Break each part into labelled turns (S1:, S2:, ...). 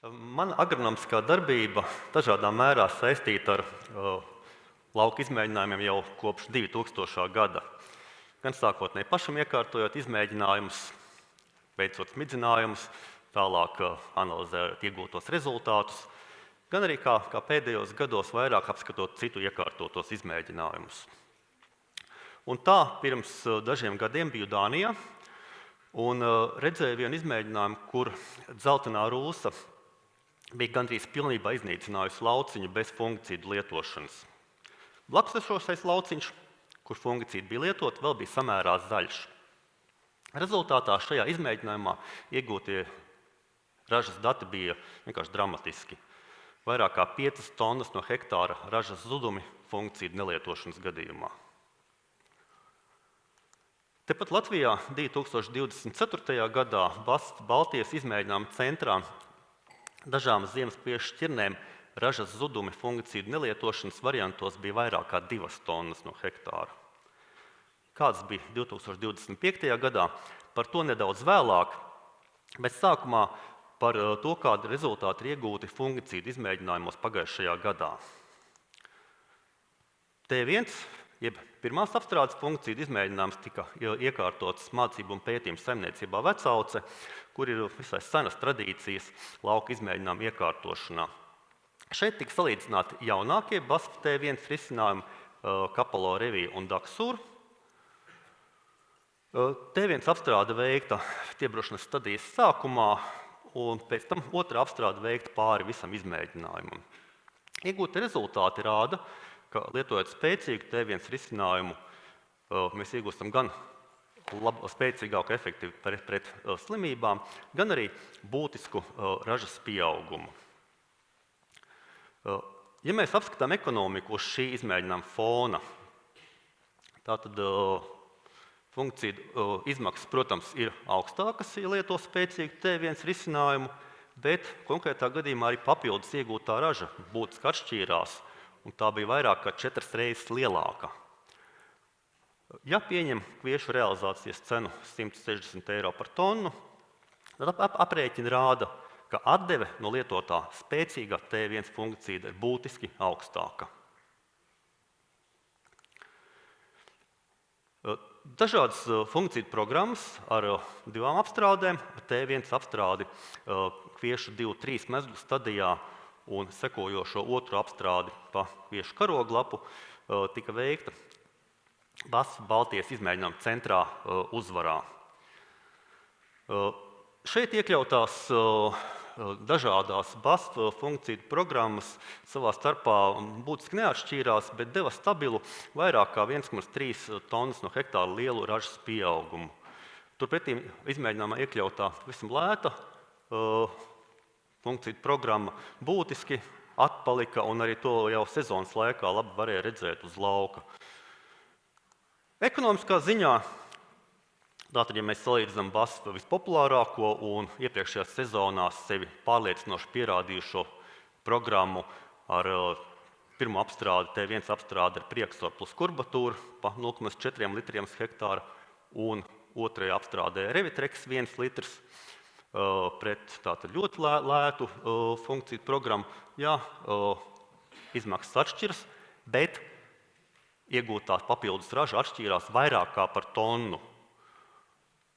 S1: Mana agronomiskā darbība dažādā mērā saistīta ar lauka izmēģinājumiem jau kopš 2000. gada. Gan sākotnēji pašam iekārtojot izmēģinājumus, veicot smidzinājumus, tālāk analizējot iegūtos rezultātus, gan arī kā pēdējos gados vairāk apskatot citu iekārtotos izmēģinājumus. Un tā pirms dažiem gadiem biju Dānijā un redzēju vienu izmēģinājumu, kur dzeltenā rūsa bija gandrīz pilnībā iznīcinājusi lauciņu bez fungicīdu lietošanas. Blakus esošais lauciņš, kur fungicīdi bija lietoti, vēl bija samērā zaļš. Rezultātā šajā izmēģinājumā iegūtie ražas dati bija vienkārši dramatiski. Vairāk kā 5 tonnas no hektāra ražas zudumi fungicīdu nelietošanas gadījumā. Tepat Latvijā 2024. gadā Baltijas izmēģinājuma centrā dažām ziemas priešu šķirnēm ražas zudumi fungicīdu nelietošanas variantos bija vairāk kā 2 tonnas no hektāra. Kāds bija 2025. gadā, par to nedaudz vēlāk, bet sākumā par to, kādi rezultāti ir iegūti fungicīdu izmēģinājumos pagājušajā gadā. T1, jeb pirmās apstrādes fungicīdu izmēģinājums tika iekārtots mācību un pētījumu saimniecībā Vecauce, kur ir visai senas tradīcijas lauka izmēģinājumu iekārtošanā. Šeit tika salīdzināti jaunākie BASF T1 risinājumi Kapalo, Revija un Daksūra. T1 apstrāde veikta stiebrošanas stadijas sākumā, un pēc tam otrā apstrāde veikta pāri visam izmēģinājumam. Iegūti rezultāti rāda, ka lietojot spēcīgu T1 risinājumu, mēs iegūstam gan spēcīgāku efektu pret slimībām, gan arī būtisku ražas pieaugumu. Ja mēs apskatām ekonomiku uz šī izmēģinājuma fona, tātad fungicīdu izmaksas, protams, ir augstākas, ja lieto spēcīgu T1 risinājumu, bet konkrētā gadījumā arī papildus iegūtā raža būtiski atšķīrās, un tā bija vairāk kā 4 reizes lielāka. Ja pieņem kviešu realizācijas cenu 160 eiro par tonu, tad aprēķini rāda, ka atdeve no lietotā spēcīgā T1 fungicīda ir būtiski augstāka. Dažādas fungicīdu programmas ar 2 apstrādēm, T1 apstrādi kviešu 2-3 mezglu stadijā un sekojošo otru apstrādi pa kviešu karoglapu tika veikta BASF Baltijas izmēģinājuma centrā Uzvarā. Šeit iekļautās dažādās BASF fungicīdu programmas savā starpā būtiski neatšķīrās, bet deva stabilu vairāk kā 1,3 tonnas no hektāra lielu ražas pieaugumu. Turpretī izmēģinājumā iekļautā visam lēta fungicīdu programma būtiski atpalika, un arī to jau sezonas laikā labi varēja redzēt uz lauka. Ekonomiskā ziņā, tātad, ja mēs salīdzinām BASF vispopulārāko un iepriekšējās sezonās sevi pārliecinoši pierādījušo programmu ar pirmo apstrādi, T1 apstrādi ar Prieksoru plus kurbatūru pa 0,4 litriem uz hektāru un otrajā apstrādē Revitrex 1 litrs pret tātad ļoti lētu funkciju programmu. Jā, izmaksas atšķiras, bet iegūtā papildus raža atšķīrās vairāk kā par tonu.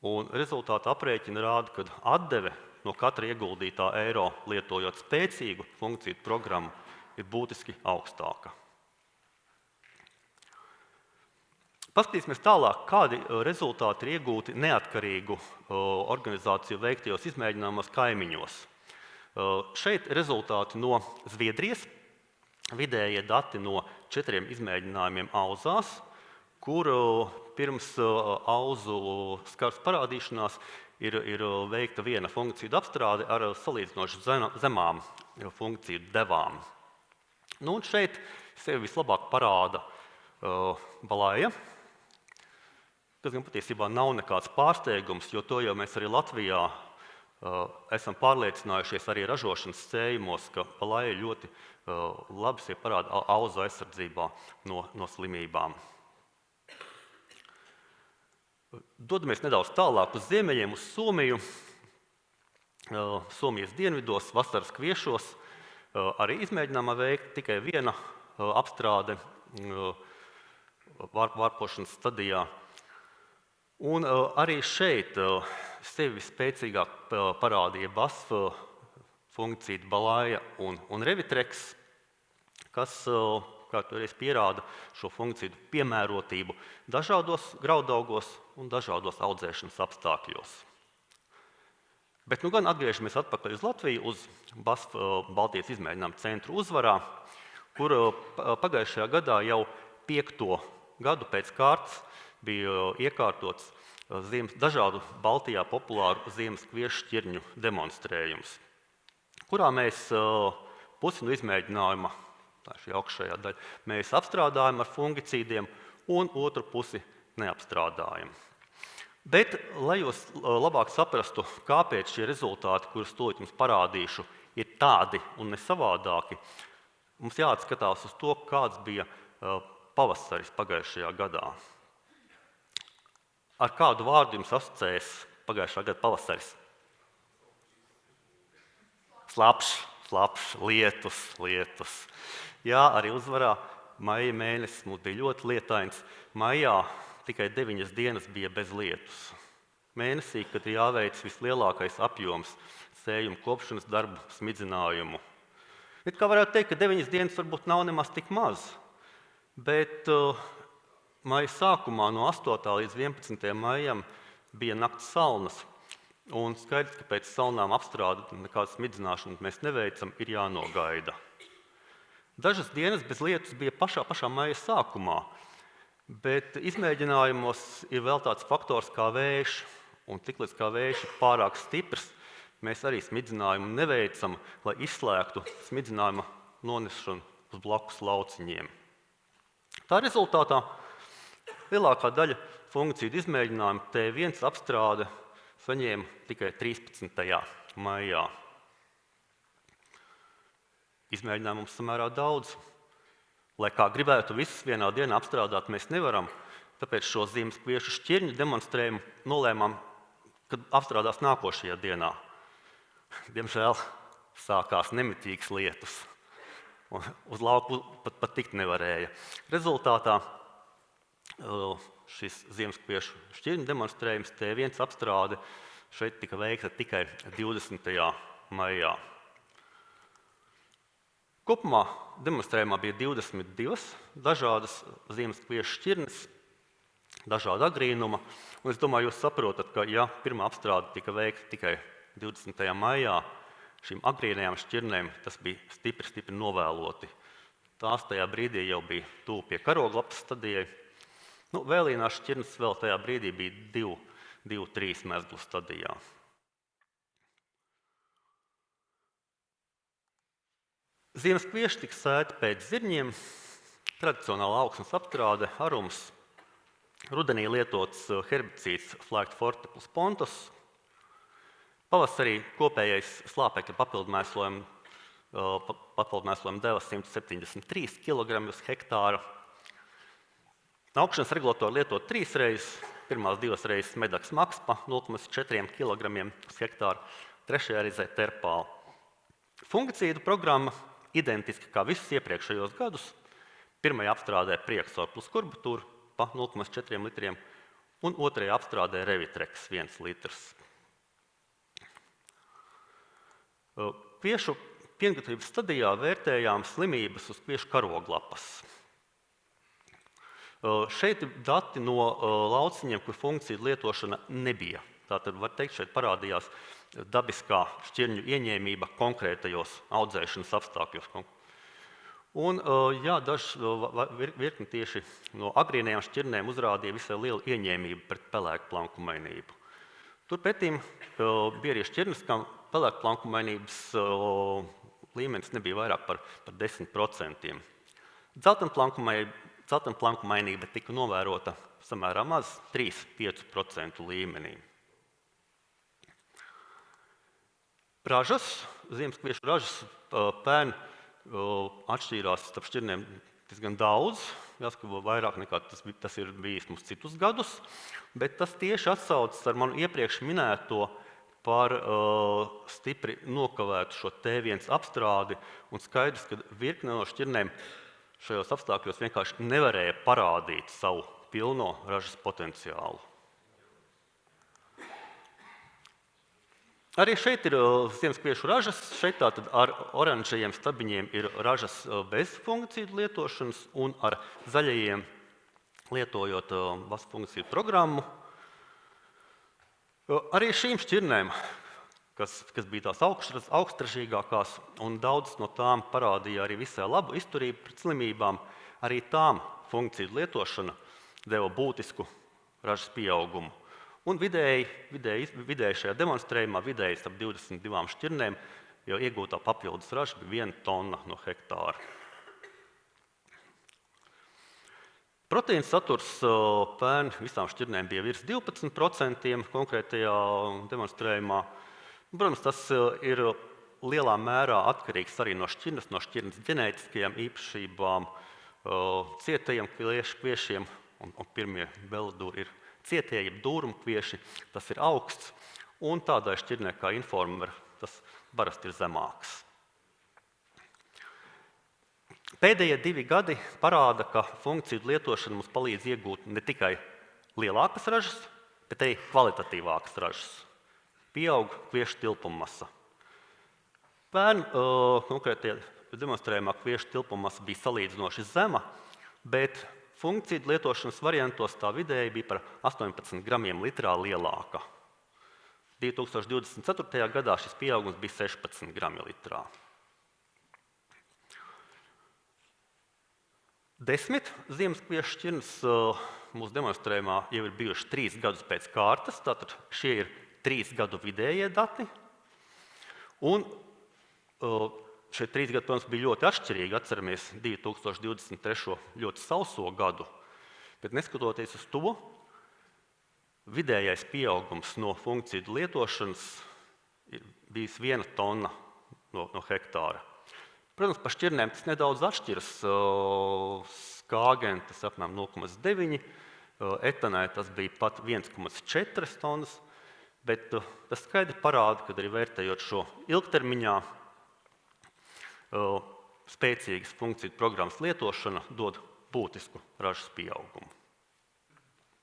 S1: Un rezultāta aprēķini rāda, ka atdeve no katra ieguldītā eiro lietojot spēcīgu fungicīdu programmu ir būtiski augstāka. Paskatīsimies tālāk, kādi rezultāti ir iegūti neatkarīgu organizāciju veiktajos izmēģinājumos kaimiņos. Šeit rezultāti no Zviedrijas, vidējie dati no 4 izmēģinājumiem auzās, kur pirms auzu skars parādīšanās ir veikta viena fungicīdu apstrāde ar salīdzinoši zemām fungicīdu devām. Un šeit sevi vislabāk parāda Balaja, kas gan patiesībā nav nekāds pārsteigums, jo to jau mēs arī Latvijā esam pārliecinājušies arī ražošanas cējumos, ka Balaja ļoti labi sevi parāda auzu aizsardzībā no slimībām. Dodamies nedaudz tālāk uz ziemeļiem, uz Somiju. Somijas dienvidos, vasaras kviešos, arī izmēģinājumā veikta tikai viena apstrāde vārpošanas stadijā. Un arī šeit sevi visspēcīgāk parādīja BASF fungicīdi Balāja un Revitreks, kas, kā toreiz pierāda, šo fungicīdu piemērotību dažādos graudaugos un dažādos audzēšanas apstākļos. Bet nu gan atgriežamies atpakaļ uz Latviju, uz BASF Baltijas izmēģinājumu centru Uzvarā, kur pagājušajā gadā jau 5. gadu pēc kārtas bija iekārtots dažādu Baltijā populāru ziemas kviešu šķirņu demonstrējums, kurā mēs pusi no izmēģinājuma, tā ir šī augšējā daļa, mēs apstrādājam ar fungicīdiem un otru pusi neapstrādājam. Bet, lai jūs labāk saprastu, kāpēc šie rezultāti, kurus tūlīt jums parādīšu, ir tādi un ne savādāki, mums jāatskatās uz to, kāds bija pavasaris pagājušajā gadā. Ar kādu vārdu jums asociējas pagājušā gada pavasaris? Slapš, lietus. Jā, arī Uzvarā maija mēnesis mums bija ļoti lietains. Maijā tikai 9 dienas bija bez lietus. Mēnesī, kad ir jāveic vislielākais apjoms sējuma kopšanas darbu smidzinājumu. Bet kā varētu teikt, ka 9 dienas varbūt nav nemaz tik maz, bet maija sākumā no 8. līdz 11. maijam bija nakts salnas, un skaidrs, ka pēc salnām apstrādi nekādu smidzināšanu mēs neveicam, ir jānogaida. Dažas dienas bez lietus bija pašā maija sākumā, bet izmēģinājumos ir vēl tāds faktors kā vējš, un tiklīdz kā vējš ir pārāk stiprs, mēs arī smidzinājumu neveicam, lai izslēgtu smidzinājumu nonešanu uz blakus lauciņiem. Tā rezultātā lielākā daļa fungicīdu izmēģinājumu T1 apstrāde saņēma tikai 13. maijā. Izmēģinājumu mums samērā daudz. Lai kā gribētu visus vienā dienā apstrādāt, mēs nevaram, tāpēc šo ziemas kviešu šķirņu demonstrējumu nolēmām, kad apstrādās nākošajā dienā. Diemžēl sākās nemitīgas lietus. Uz lauku pat tikt nevarēja. Rezultātā šis ziemas kviešu šķirņu demonstrējums T1 apstrāde šeit tika veikta tikai 20. maijā. Kopumā demonstrējumā bija 22 dažādas ziemas kviešu šķirnes, dažāda agrīnuma. Un es domāju, jūs saprotat, ka ja pirmā apstrāde tika veikta tikai 20. maijā, šīm agrīnajām šķirnēm tas bija stipri novēloti. Tās tajā brīdī jau bija tuvu pie karoglapas stadijai. Vēlīnās šķirnes vēl tajā brīdī bija 2-3 mezglu stadijā. Ziemas kvieši tika sēti pēc zirņiem, tradicionāla augsnes apstrāde, arums, rudenī lietots herbicīds Flagged Forte plus Pontus, pavasarī kopējais slāpekļa papildmēslojuma deva 173 kg uz hektāra. Augšanas regulatoru lietot 3 reizes, pirmās 2 reizes Medaks Max pa 0,4 kg uz hektāru, 3. reizē Terpāla. Fungicīdu programma identiski kā visus iepriekšējos gadus. Pirmajā apstrādē Priexor plus Kurbatūra pa 0,4 litriem un otrajā apstrādē Revitreks 1 litrs. Kviešu piengatavības stadijā vērtējām slimības uz kviešu karoglapas. Šeit ir dati no lauciņiem, kur fungicīdu lietošana nebija. Tātad, var teikt, šeit parādījās dabiskā šķirņu ieņēmība konkrētajos audzēšanas apstākļos. Un, dažs virkni tieši no agrīnajām šķirnēm uzrādīja visai lielu ieņēmību pret pelēkplankumainību. Turpretīm bija arī šķirnes, kam pelēkplankumainības līmenis nebija vairāk par 10%. Dzeltenplankumainība tika novērota samērā maz 3–5% līmenī. Ražas, ziemas kviešu ražas pērn atšķīrās starp šķirnēm diezgan daudz, jāsaka, vairāk nekā tas ir bijis mums citus gadus, bet tas tieši atsaucas ar manu iepriekš minēto par stipri nokavētu šo T1 apstrādi, un skaidrs, ka virkne no šķirnēm šajos apstākļos vienkārši nevarēja parādīt savu pilno ražas potenciālu. Arī šeit ir ziemskviešu ražas. Šeit tātad ar oranžajiem stabiņiem ir ražas bez funkciju lietošanas un ar zaļajiem lietojot VAS funkciju programmu. Arī šīm šķirnēm, kas bija tās augstražīgākās, un daudzas no tām parādīja arī visai labu izturību pret slimībām, arī tām funkciju lietošana deva būtisku ražas pieaugumu. Un vidēji šajā demonstrējumā, vidēji starp 22 šķirnēm, jau iegūtā papildus raža bija 1 tonna no hektāra. Proteīna saturs pērn visām šķirnēm bija virs 12% konkrētajā demonstrējumā. Protams, tas ir lielā mērā atkarīgs arī no šķirnes ģenētiskajām īpašībām, cietajiem kviešiem, un pirmie beladūri ir cietie, jeb dūrumu kvieši, tas ir augsts, un tādai šķirnē kā Informer tas parasti ir zemāks. Pēdējie 2 gadi parāda, ka funkciju lietošana mums palīdz iegūt ne tikai lielākas ražas, bet arī kvalitatīvākas ražas. Pieaug kviešu tilpummasa. Pērn konkrētajā demonstrējumā kviešu tilpummasa bija salīdzinoši zema, bet funkciju lietošanas variantos tā vidēji bija par 18 gramiem litrā lielāka. 2024. gadā šis pieaugums bija 16 grami litrā. 10 ziemskviešu šķirnes mūsu demonstrējumā jau ir bijuši 3 gadus pēc kārtas, tātad šie ir 3 gadu vidējie dati. Un šie 3 gadi, protams, bija ļoti atšķirīgi, atceramies 2023. ļoti sauso gadu, bet neskatoties uz to, vidējais pieaugums no funkciju lietošanas ir bijis 1 tonna no hektāra. Protams, par šķirnēm tas nedaudz atšķiras. Skāgen tas apmēram 0,9, etanē tas bija pat 1,4 tonnas, bet tas skaidri parāda, ka arī vērtējot šo ilgtermiņā, spēcīgas funkciju programmas lietošana dod būtisku ražas pieaugumu.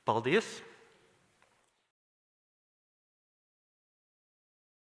S1: Paldies!